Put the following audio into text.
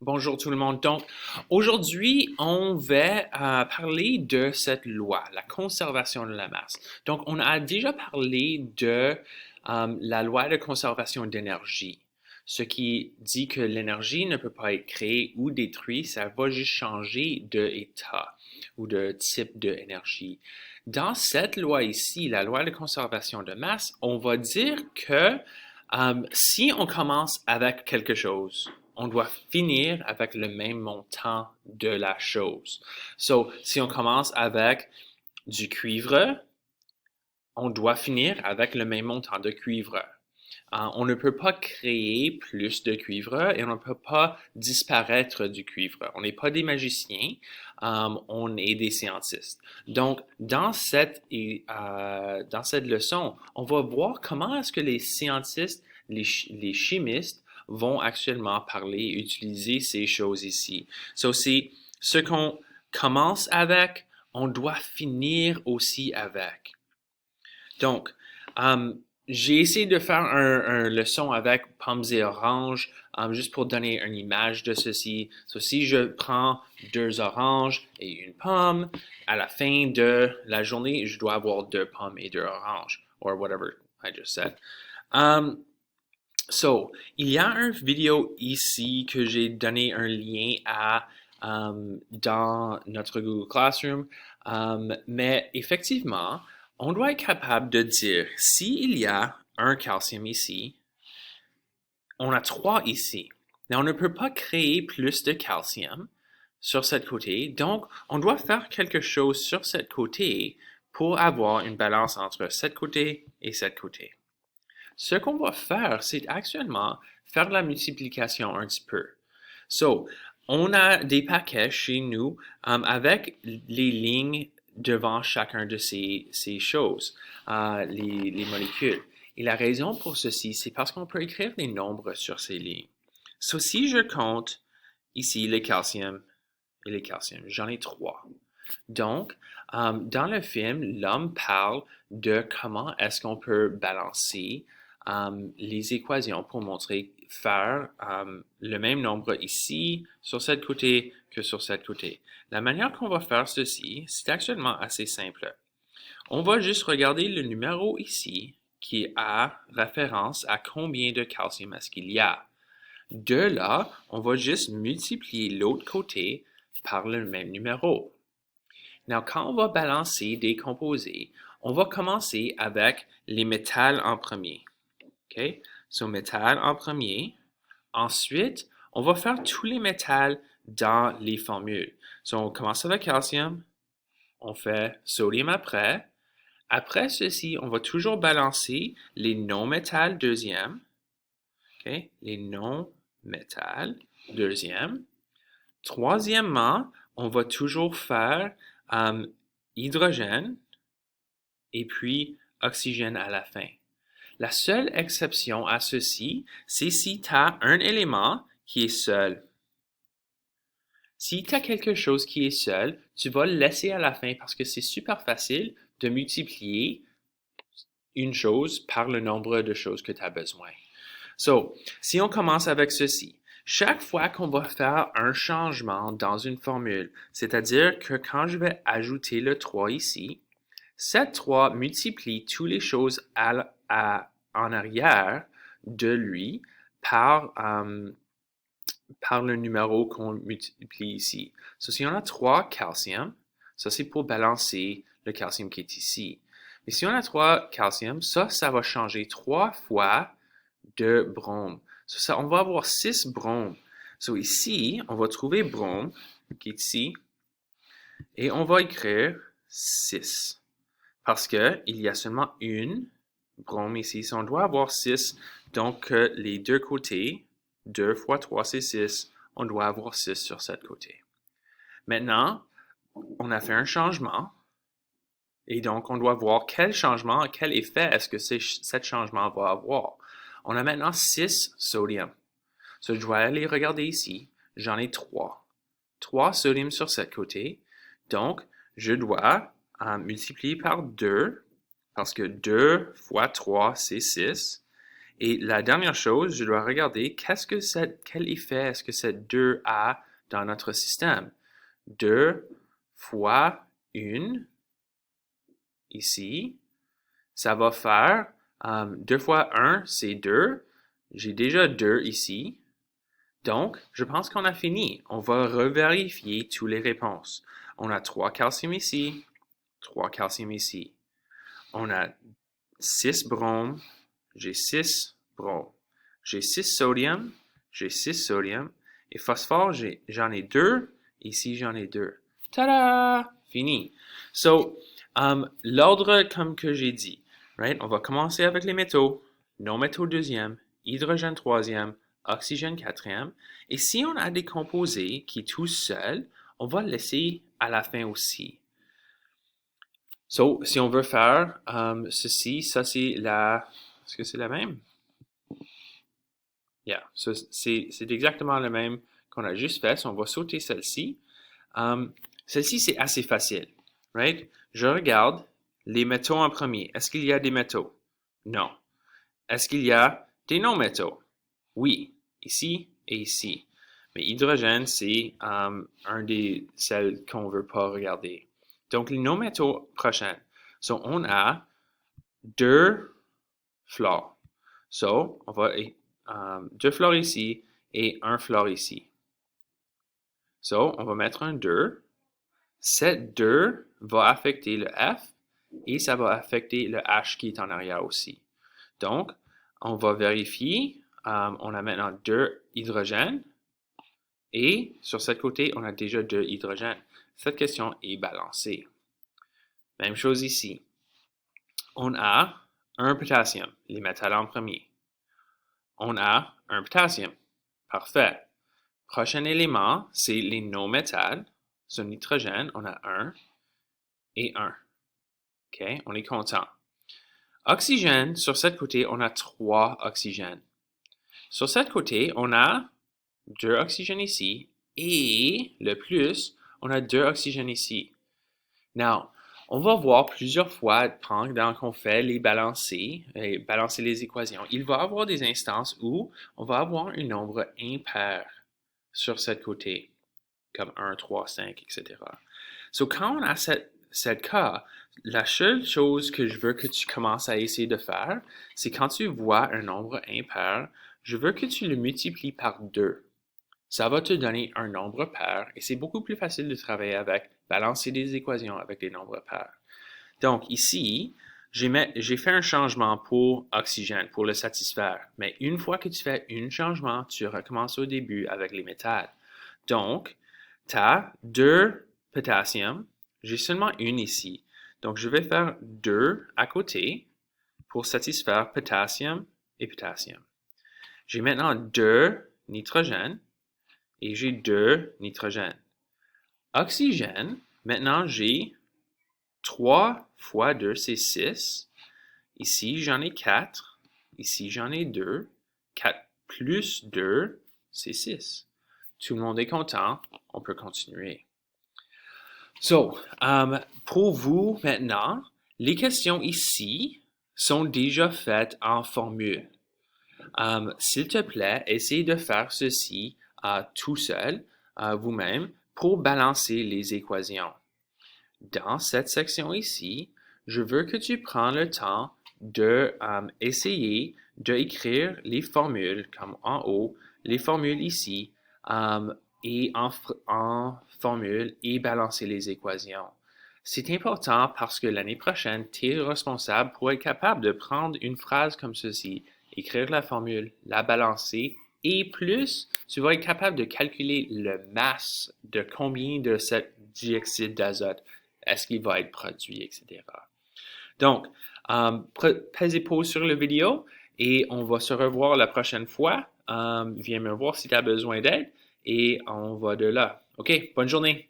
Bonjour tout le monde. Donc, aujourd'hui, on va parler de cette loi, la conservation de la masse. Donc, on a déjà parlé de la loi de conservation d'énergie, ce qui dit que l'énergie ne peut pas être créée ou détruite, ça va juste changer d'état ou de type d'énergie. Dans cette loi ici, la loi de conservation de masse, on va dire que si on commence avec quelque chose, on doit finir avec le même montant de la chose. So, si on commence avec du cuivre, on doit finir avec le même montant de cuivre. On ne peut pas créer plus de cuivre et on ne peut pas disparaître du cuivre. On n'est pas des magiciens, on est des scientistes. Donc, dans cette leçon, on va voir comment est-ce que les scientistes, les chimistes vont actuellement parler et utiliser ces choses ici. So, c'est ce qu'on commence avec, on doit finir aussi avec. Donc, j'ai essayé de faire un leçon avec pommes et oranges, juste pour donner une image de ceci. So, si je prends deux oranges et une pomme, à la fin de la journée, je dois avoir deux pommes et deux oranges, or whatever I just said. Um, so, il y a une vidéo ici que j'ai donné un lien à dans notre Google Classroom, mais effectivement, on doit être capable de dire s'il y a un calcium ici, on a trois ici. Mais on ne peut pas créer plus de calcium sur cette côté, donc on doit faire quelque chose sur cette côté pour avoir une balance entre cette côté et cette côté. Ce qu'on va faire, c'est actuellement faire la multiplication un petit peu. So, on a des paquets chez nous avec les lignes devant chacun de ces choses, les molécules. Et la raison pour ceci, c'est parce qu'on peut écrire des nombres sur ces lignes. So, si je compte ici les calciums et les calciums, j'en ai trois. Donc, dans le film, l'homme parle de comment est-ce qu'on peut balancer les équations pour montrer faire le même nombre ici, sur cette côté, que sur cette côté. La manière qu'on va faire ceci, c'est actuellement assez simple. On va juste regarder le numéro ici qui a référence à combien de calcium est-ce qu'il y a. De là, on va juste multiplier l'autre côté par le même numéro. Now, quand on va balancer des composés, on va commencer avec les métals en premier. OK? So, métal en premier. Ensuite, on va faire tous les métals dans les formules. So, on commence avec calcium, on fait sodium après. Après ceci, on va toujours balancer les non-métals deuxième. OK? Les non-métals deuxième. Troisièmement, on va toujours faire hydrogène et puis oxygène à la fin. La seule exception à ceci, c'est si tu as un élément qui est seul. Si tu as quelque chose qui est seul, tu vas le laisser à la fin parce que c'est super facile de multiplier une chose par le nombre de choses que tu as besoin. So, si on commence avec ceci, chaque fois qu'on va faire un changement dans une formule, c'est-à-dire que quand je vais ajouter le 3 ici, cette 3 multiplie toutes les choses en arrière de lui par le numéro qu'on multiplie ici. So, si on a 3 calcium, ça c'est pour balancer le calcium qui est ici. Mais si on a 3 calcium, ça va changer 3 fois de brome. So, ça, on va avoir 6 bromes. So, ici, on va trouver brome, qui est ici, et on va écrire 6. Parce qu'il y a seulement une brome ici. So, on doit avoir 6. Donc, les deux côtés, 2 fois 3, c'est 6. On doit avoir 6 sur cette côté. Maintenant, on a fait un changement. Et donc, on doit voir quel changement, quel effet est-ce que cet changement va avoir. On a maintenant 6 sodium. So, je dois aller regarder ici. J'en ai 3. 3 sodium sur ce côté. Donc, je dois multiplier par 2, parce que 2 fois 3, c'est 6. Et la dernière chose, je dois regarder quel effet est-ce que cette 2 a dans notre système. 2 fois 1, ici, ça va faire 2 fois 1, c'est 2. J'ai déjà 2 ici. Donc, je pense qu'on a fini. On va revérifier toutes les réponses. On a 3 calcium ici, 3 calcium ici. On a 6 bromes, j'ai 6 bromes. J'ai 6 sodium, j'ai 6 sodium. Et phosphore, j'en ai 2. Ici, j'en ai 2. Tada! Fini. So, l'ordre comme que j'ai dit, right? On va commencer avec les métaux. Non-métaux deuxième, hydrogène troisième, oxygène quatrième. Et si on a des composés qui tout seuls, on va le laisser à la fin aussi. So, si on veut faire ceci, ça c'est la... Est-ce que c'est la même? Yeah, so, c'est exactement le même qu'on a juste fait. So, on va sauter celle-ci. Celle-ci, c'est assez facile, right? Je regarde les métaux en premier. Est-ce qu'il y a des métaux? Non. Est-ce qu'il y a des non-métaux? Oui, ici et ici. Mais hydrogène, c'est un des celles qu'on ne veut pas regarder. Donc, les non-métaux prochains. So, on a 2 fluor. So, on va 2 fluor ici et 1 fluor ici. So, on va mettre un 2. Cette 2 va affecter le F et ça va affecter le H qui est en arrière aussi. Donc, on va vérifier. On a maintenant 2 hydrogènes et sur ce côté, on a déjà 2 hydrogènes. Cette question est balancée. Même chose ici. On a un potassium, les métals en premier. On a un potassium. Parfait. Prochain élément, c'est les non-métals. Sur nitrogène, on a 1 et 1. OK, on est content. Oxygène, sur ce côté, on a 3 oxygènes. Sur ce côté, on a 2 oxygènes ici et le plus, on a 2 oxygènes ici. Now, on va voir plusieurs fois pendant qu'on fait les balancer les équations. Il va y avoir des instances où on va avoir un nombre impair sur ce côté, comme 1, 3, 5, etc. So, quand on a cette cas, la seule chose que je veux que tu commences à essayer de faire, c'est quand tu vois un nombre impair, je veux que tu le multiplies par 2. Ça va te donner un nombre pair et c'est beaucoup plus facile de travailler avec, balancer des équations avec des nombres pairs. Donc ici, j'ai fait un changement pour oxygène, pour le satisfaire. Mais une fois que tu fais un changement, tu recommences au début avec les métals. Donc, tu as 2 potassium. J'ai seulement une ici. Donc, je vais faire 2 à côté pour satisfaire potassium et potassium. J'ai maintenant 2 nitrogène et j'ai 2 nitrogène. Oxygène, maintenant j'ai 3 fois 2, c'est 6. Ici, j'en ai 4. Ici, j'en ai 2. 4 plus 2, c'est 6. Tout le monde est content. On peut continuer. So, pour vous maintenant, les questions ici sont déjà faites en formule. S'il te plaît, essaye de faire ceci tout seul, vous-même, pour balancer les équations. Dans cette section ici, je veux que tu prennes le temps de essayer d'écrire les formules comme en haut, les formules ici, et en formule et balancer les équations. C'est important parce que l'année prochaine, tu es responsable pour être capable de prendre une phrase comme ceci, écrire la formule, la balancer, et plus, tu vas être capable de calculer le masse de combien de cet dioxyde d'azote est-ce qu'il va être produit, etc. Donc, pesez pause sur la vidéo et on va se revoir la prochaine fois. Viens me voir si tu as besoin d'aide et on va de là. OK, bonne journée.